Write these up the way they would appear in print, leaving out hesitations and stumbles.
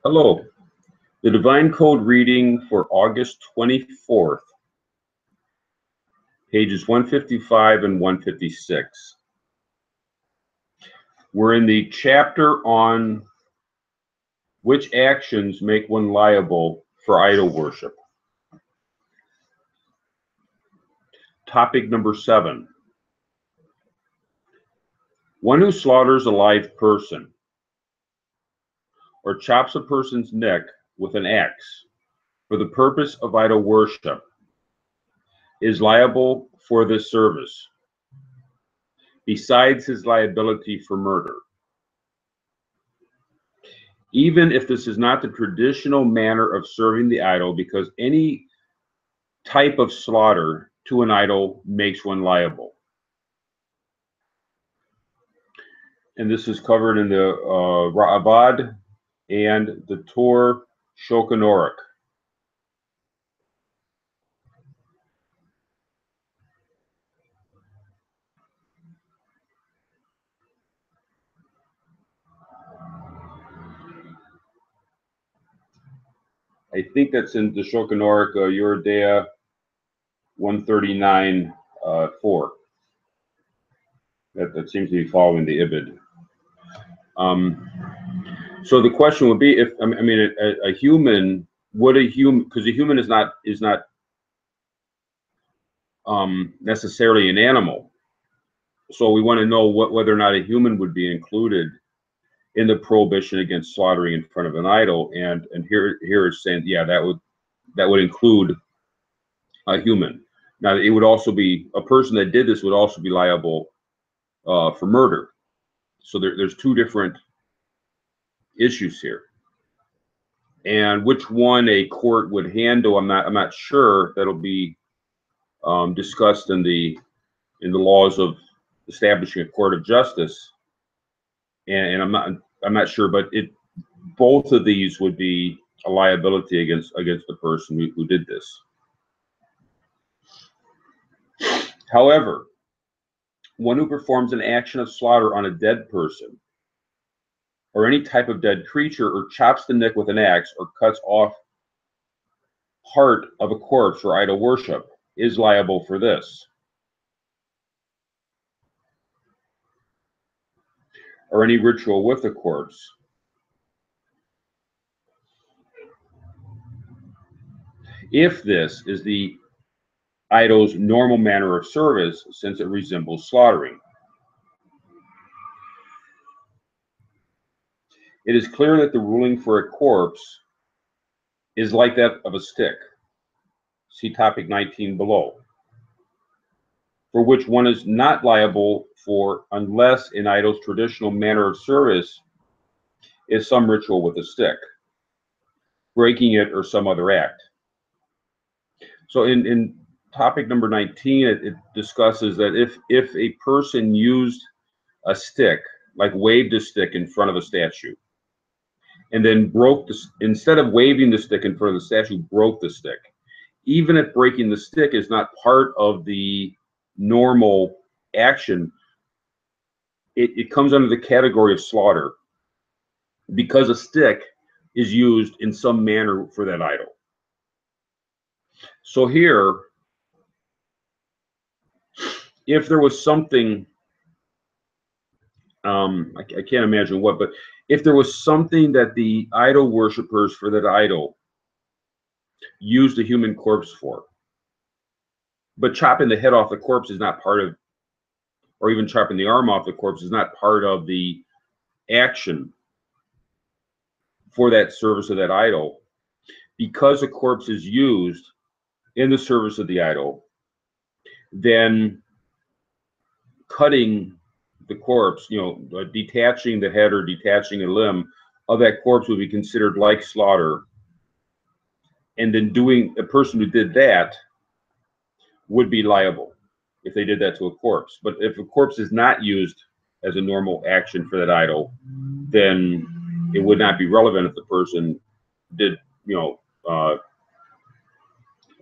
Hello. The Divine Code reading for August 24th, pages 155 and 156. We're in the chapter on which actions make one liable for idol worship. Topic number 7. One who slaughters a live person or chops a person's neck with an axe for the purpose of idol worship is liable for this service, besides his liability for murder. Even if this is not the traditional manner of serving the idol, because any type of slaughter to an idol makes one liable. And this is covered in the Ra'avad and the Tor Shokanoric. I think that's in the Shokanoric, Eurodea 139, 4. That seems to be following the Ibid. So the question would be, if a human, would a human, because a human is not necessarily an animal, so we want to know whether or not a human would be included in the prohibition against slaughtering in front of an idol, and here it's saying, yeah, that would include a human. Now, it would also be a person that did this would also be liable for murder. So there's two different issues here, and which one a court would handle, I'm not sure. That'll be discussed in the laws of establishing a court of justice, and I'm not sure, but both of these would be a liability against the person who did this. However, one who performs an action of slaughter on a dead person or any type of dead creature, or chops the neck with an axe, or cuts off part of a corpse for idol worship, is liable for this. Or any ritual with a corpse. If this is the idol's normal manner of service, since it resembles slaughtering. It is clear that the ruling for a corpse is like that of a stick. See topic 19 below. For which one is not liable for unless an idol's traditional manner of service is some ritual with a stick, breaking it, or some other act. So in topic number 19, it discusses that if a person used a stick, like waved a stick in front of a statue, and then broke instead of waving the stick in front of the statue, broke the stick. Even if breaking the stick is not part of the normal action, it comes under the category of slaughter, because a stick is used in some manner for that idol. So here, if there was something, I can't imagine what, but if there was something that the idol worshippers for that idol used a human corpse for, but chopping the head off the corpse is not part of, or even chopping the arm off the corpse is not part of the action for that service of that idol, because a corpse is used in the service of the idol, then cutting the corpse, detaching the head or detaching a limb of that corpse would be considered like slaughter. And then a person who did that would be liable if they did that to a corpse. But if a corpse is not used as a normal action for that idol, then it would not be relevant if the person did,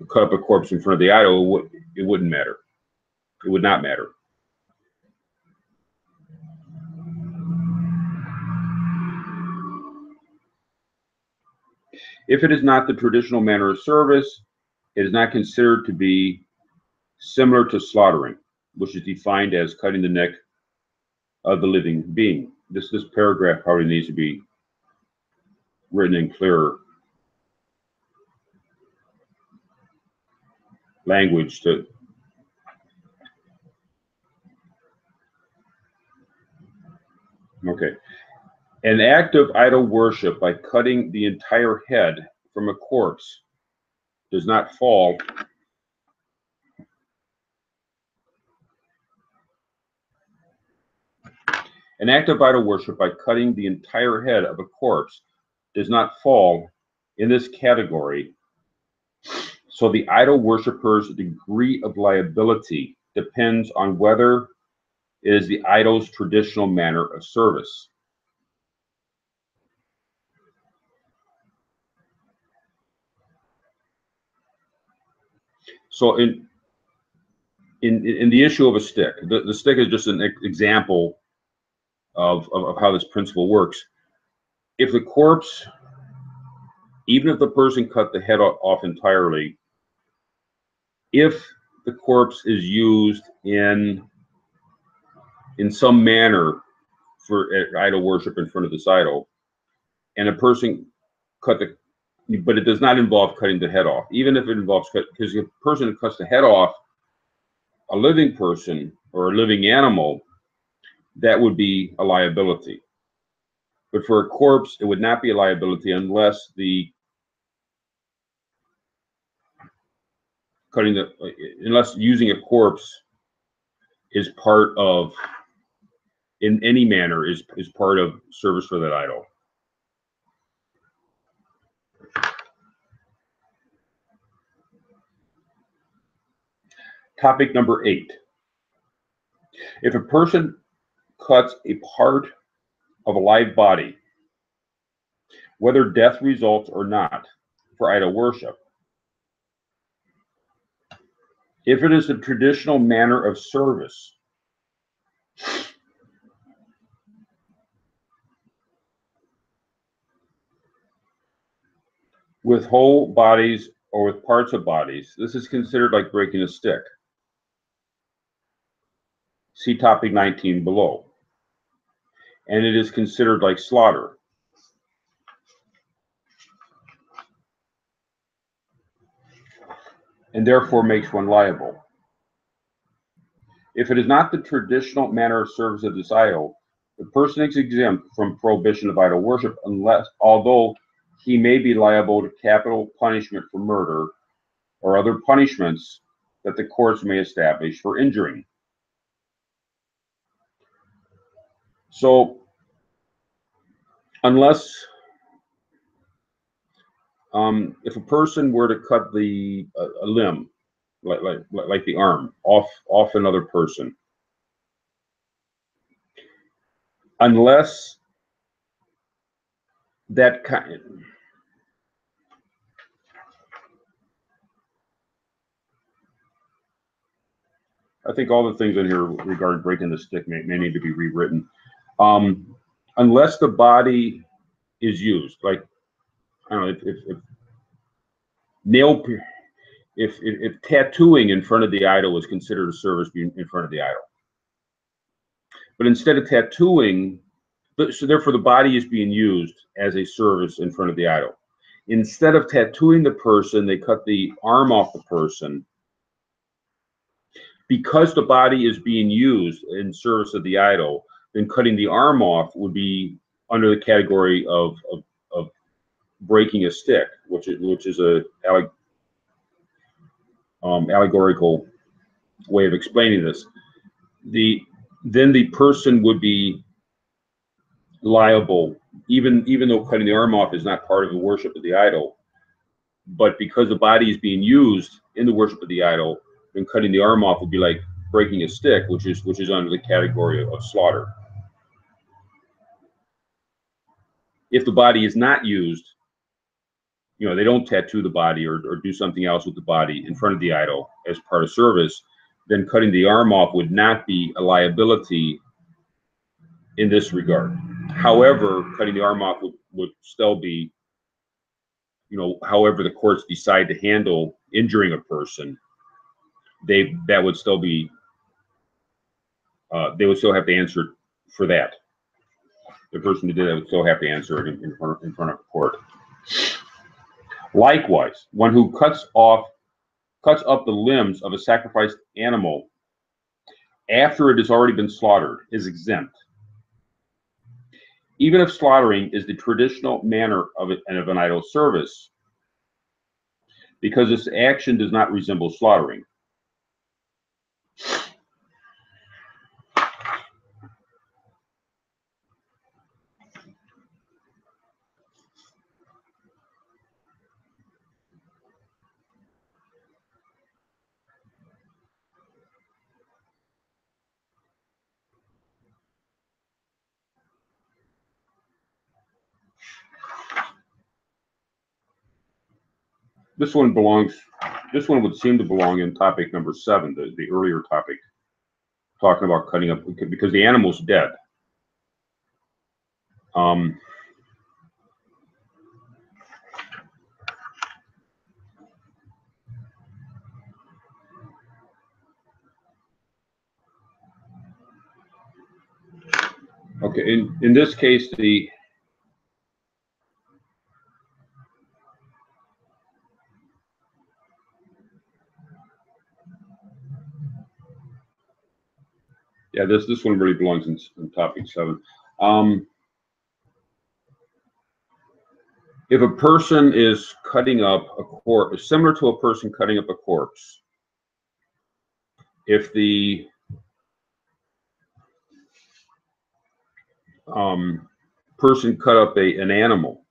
cut up a corpse in front of the idol. It wouldn't matter. It would not matter. If it is not the traditional manner of service, it is not considered to be similar to slaughtering, which is defined as cutting the neck of the living being. This paragraph probably needs to be written in clearer language to okay. An act of idol worship by cutting the entire head from a corpse does not fall An act of idol worship by cutting the entire head of a corpse does not fall in this category. So the idol worshiper's degree of liability depends on whether it is the idol's traditional manner of service. So in the issue of a stick, the stick is just an example of how this principle works. If the corpse, even if the person cut the head off entirely, if the corpse is used in some manner for idol worship in front of this idol, and a person but it does not involve cutting the head off, even if it involves because if a person cuts the head off a living person or a living animal, that would be a liability. But for a corpse, it would not be a liability unless unless using a corpse is part of, in any manner, is part of service for that idol. Topic number 8. If a person cuts a part of a live body, whether death results or not, for idol worship, if it is the traditional manner of service, with whole bodies or with parts of bodies, this is considered like breaking a stick. See topic 19 below. And it is considered like slaughter. And therefore makes one liable. If it is not the traditional manner of service of this idol, the person is exempt from prohibition of idol worship, although he may be liable to capital punishment for murder or other punishments that the courts may establish for injuring. So, unless if a person were to cut a limb, like the arm, off another person, unless that kind, I think all the things in here regarding breaking the stick may need to be rewritten. Unless the body is used, like, I don't know, if tattooing in front of the idol is considered a service in front of the idol, but instead of tattooing, so therefore the body is being used as a service in front of the idol. Instead of tattooing the person, they cut the arm off the person. Because the body is being used in service of the idol, then cutting the arm off would be under the category of breaking a stick, which is a allegorical way of explaining this. Then the person would be liable, even though cutting the arm off is not part of the worship of the idol, but because the body is being used in the worship of the idol, then cutting the arm off would be like breaking a stick, which is under the category of slaughter. If the body is not used, they don't tattoo the body or do something else with the body in front of the idol as part of service, then cutting the arm off would not be a liability in this regard. However, cutting the arm off would still be however the courts decide to handle injuring a person, that would still be, they would still have to answer for that. The person who did that would still have to answer it in front of the court. Likewise, one who cuts up the limbs of a sacrificed animal after it has already been slaughtered is exempt, even if slaughtering is the traditional manner of an idol service, because this action does not resemble slaughtering. This one would seem to belong in topic number 7, the earlier topic, talking about cutting up, because the animal's dead. Okay, in this case, this one really belongs in topic 7. If a person is cutting up a corpse, similar to a person cutting up a corpse, if the person cut up an animal,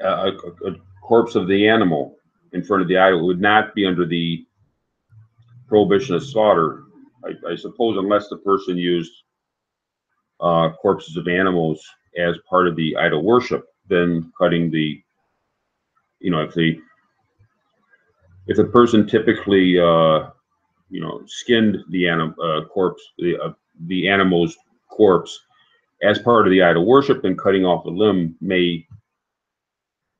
a corpse of the animal in front of the idol, would not be under the prohibition of slaughter, I suppose, unless the person used corpses of animals as part of the idol worship. Then cutting the, if the person typically skinned the corpse, the animal's corpse as part of the idol worship, then cutting off the limb may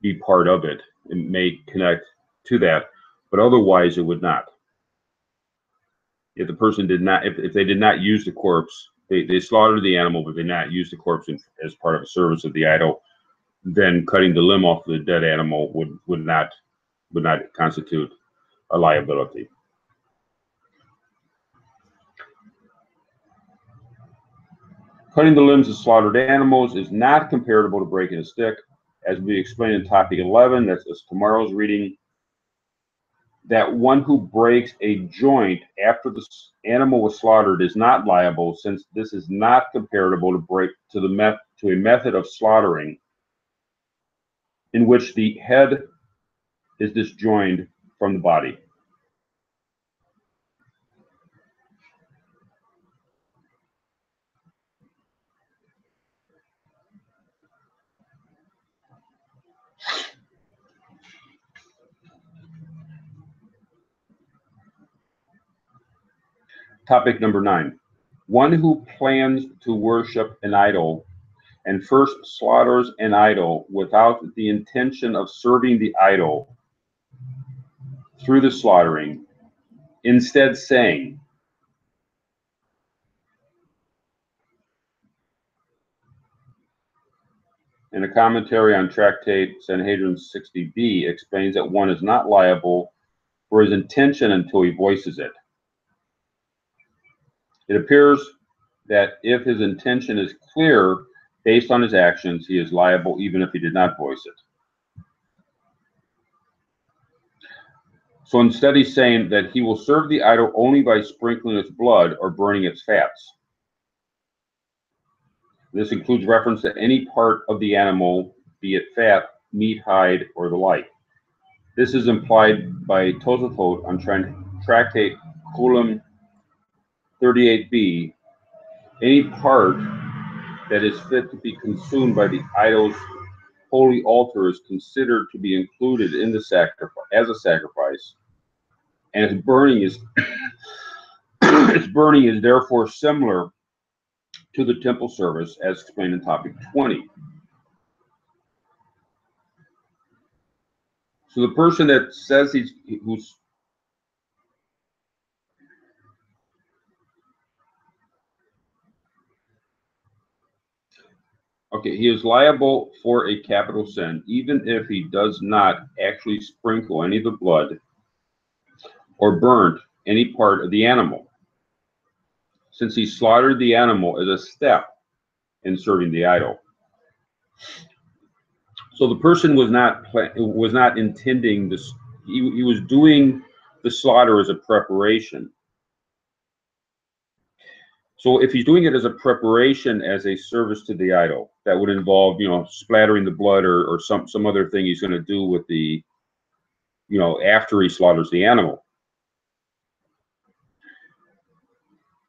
be part of it. It may connect to that, but otherwise it would not. If the person did not, if they did not use the corpse, they slaughtered the animal, but they did not use the corpse as part of a service of the idol, then cutting the limb off the dead animal would not constitute a liability. Cutting the limbs of slaughtered animals is not comparable to breaking a stick. As we explained in topic 11, that's tomorrow's reading, that one who breaks a joint after the animal was slaughtered is not liable, since this is not comparable to a method of slaughtering in which the head is disjoined from the body. Topic number 9. One who plans to worship an idol and first slaughters an idol without the intention of serving the idol through the slaughtering, instead saying, in a commentary on Tractate Sanhedrin 60b, explains that one is not liable for his intention until he voices it. It appears that if his intention is clear based on his actions, he is liable even if he did not voice it. So instead he's saying that he will serve the idol only by sprinkling its blood or burning its fats. This includes reference to any part of the animal, be it fat, meat, hide, or the like. This is implied by Tosafot on Tractate Kulam 38b. Any part that is fit to be consumed by the idol's holy altar is considered to be included in the sacrifice as a sacrifice, and its burning is therefore similar to the temple service, as explained in topic 20. So the person that says who's okay, he is liable for a capital sin, even if he does not actually sprinkle any of the blood or burnt any part of the animal, since he slaughtered the animal as a step in serving the idol. So the person was not intending this. He was doing the slaughter as a preparation. So if he's doing it as a preparation, as a service to the idol, that would involve, splattering the blood or some other thing he's going to do with the, after he slaughters the animal.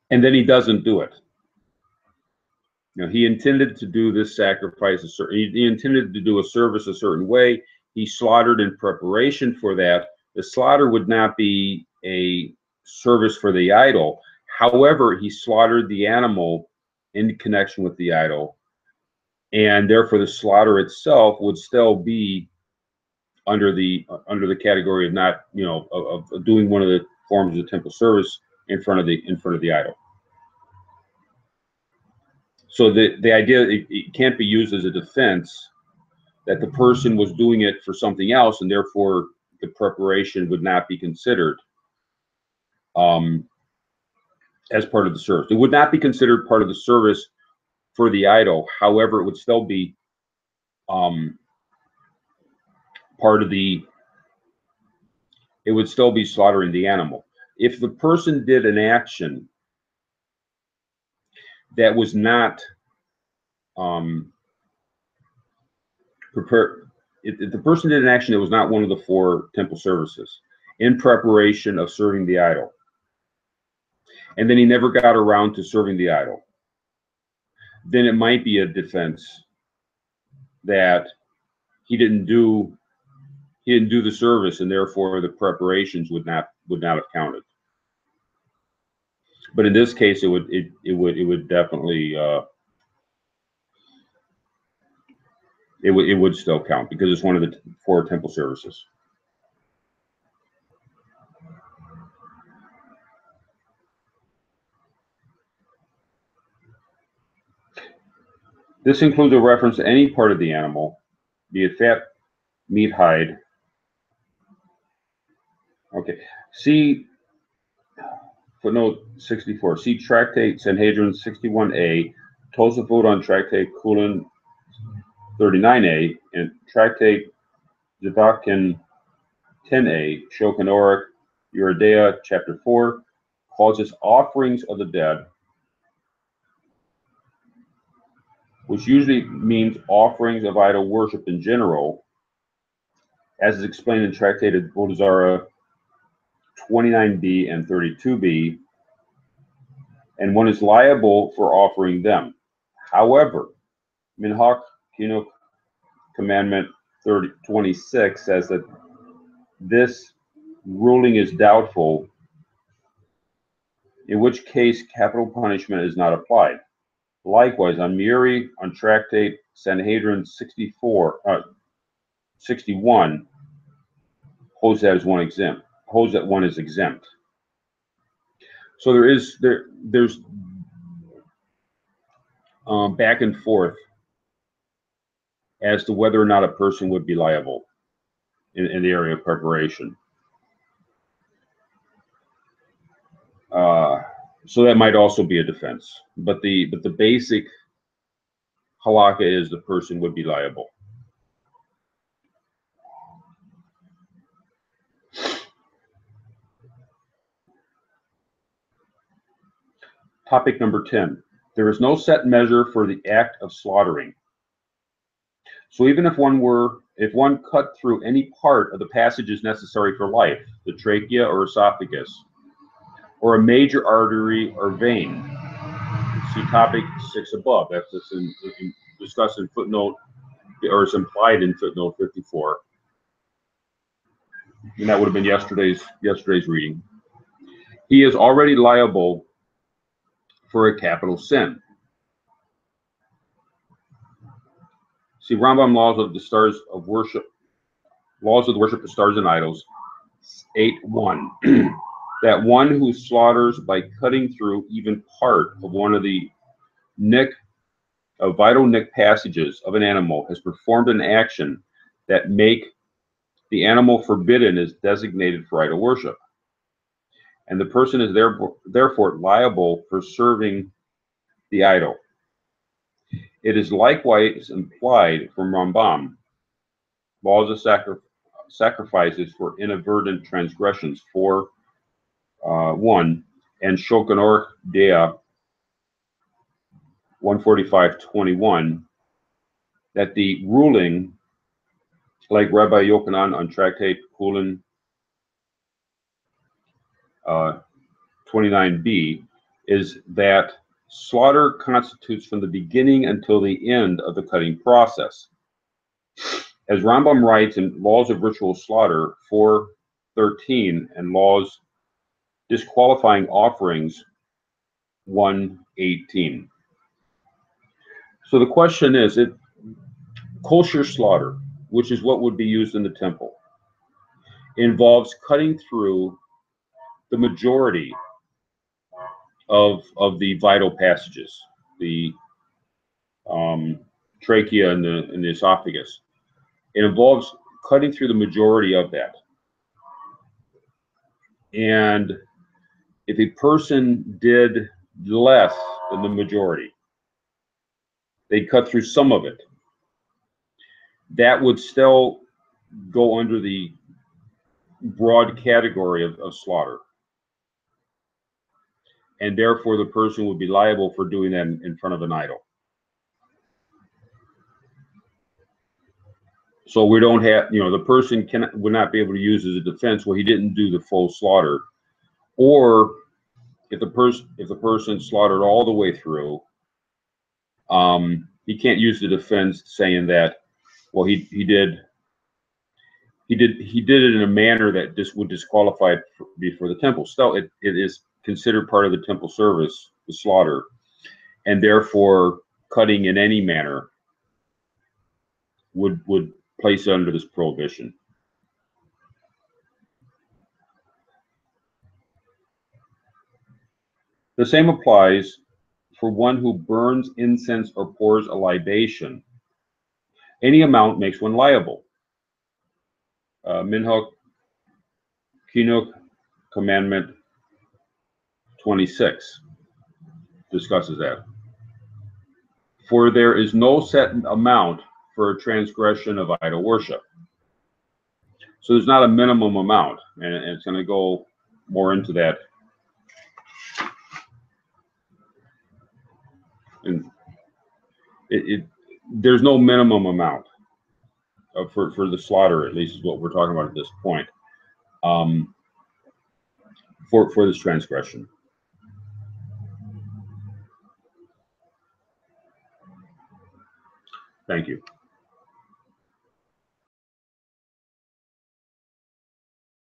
And then he doesn't do it. He intended to do this sacrifice, he intended to do a service a certain way. He slaughtered in preparation for that. The slaughter would not be a service for the idol. However, he slaughtered the animal in connection with the idol, and therefore the slaughter itself would still be under the category of not, of doing one of the forms of the temple service in front of the idol. So the idea, it can't be used as a defense that the person was doing it for something else, and therefore the preparation would not be considered as part of the service. It would not be considered part of the service for the idol. However, it would still be part of the. It would still be slaughtering the animal. If the person did an action that was not prepared, if the person did an action that was not one of the 4 temple services in preparation of serving the idol, and then he never got around to serving the idol, then it might be a defense that he didn't do the service, and therefore the preparations would not have counted. But in this case, it would definitely it would still count, because it's one of the 4 temple services. This includes a reference to any part of the animal, be it fat, meat, hide. Okay. See footnote 64. See Tractate Sanhedrin 61a, Tosafot on Tractate Kulin 39a, and Tractate Zavakin 10a, Shulchan Aruch Yeridea chapter 4, calls this offerings of the dead, which usually means offerings of idol worship in general, as is explained in Tractate Bodhizara 29b and 32b, and one is liable for offering them. However, Minhag Chinuch Commandment 26 says that this ruling is doubtful, in which case capital punishment is not applied. Likewise, on Muri, on Tractate Sanhedrin 61, holds that one is exempt. So there's back and forth as to whether or not a person would be liable in the area of preparation. So that might also be a defense, but the basic halakha is the person would be liable. Topic number 10. There is no set measure for the act of slaughtering. So even if one cut through any part of the passages necessary for life, the trachea or esophagus, or a major artery or vein, see topic 6 above. That's discussed in footnote, or is implied in footnote 54. And that would have been yesterday's reading. He is already liable for a capital sin. See Rambam Laws of the Stars of Worship Laws of the Worship of Stars and Idols, 8:1. That one who slaughters by cutting through even part of one of the vital nick passages of an animal has performed an action that make the animal forbidden is designated for idol worship, and the person is therefore liable for serving the idol. It is likewise implied from Rambam, Laws of Sacrifices for Inadvertent Transgressions 4:1, and Shulchan Aruch Dea 145:21, that the ruling, like Rabbi Yochanan on Tractate Kulin 29b, is that slaughter constitutes from the beginning until the end of the cutting process. As Rambam writes in Laws of Ritual Slaughter 4:13 and Laws Disqualifying Offerings 1:18. So the question is, kosher slaughter, which is what would be used in the temple, involves cutting through the majority of the vital passages, the trachea and the esophagus. It involves cutting through the majority of that. And if a person did less than the majority, they cut through some of it, that would still go under the broad category of slaughter. And therefore the person would be liable for doing that in front of an idol. So we don't have, the person would not be able to use as a defense, well, he didn't do the full slaughter. Or if the person slaughtered all the way through, he can't use the defense saying that, well, he did it in a manner that would disqualify it before the temple. Still, it is considered part of the temple service, the slaughter, and therefore cutting in any manner would place it under this prohibition. The same applies for one who burns incense or pours a libation. Any amount makes one liable. Minhag Kinuk Commandment 26 discusses that. For there is no set amount for a transgression of idol worship. So there's not a minimum amount, and it's going to go more into that. And there's no minimum amount for the slaughter, at least is what we're talking about at this point, for this transgression. Thank you.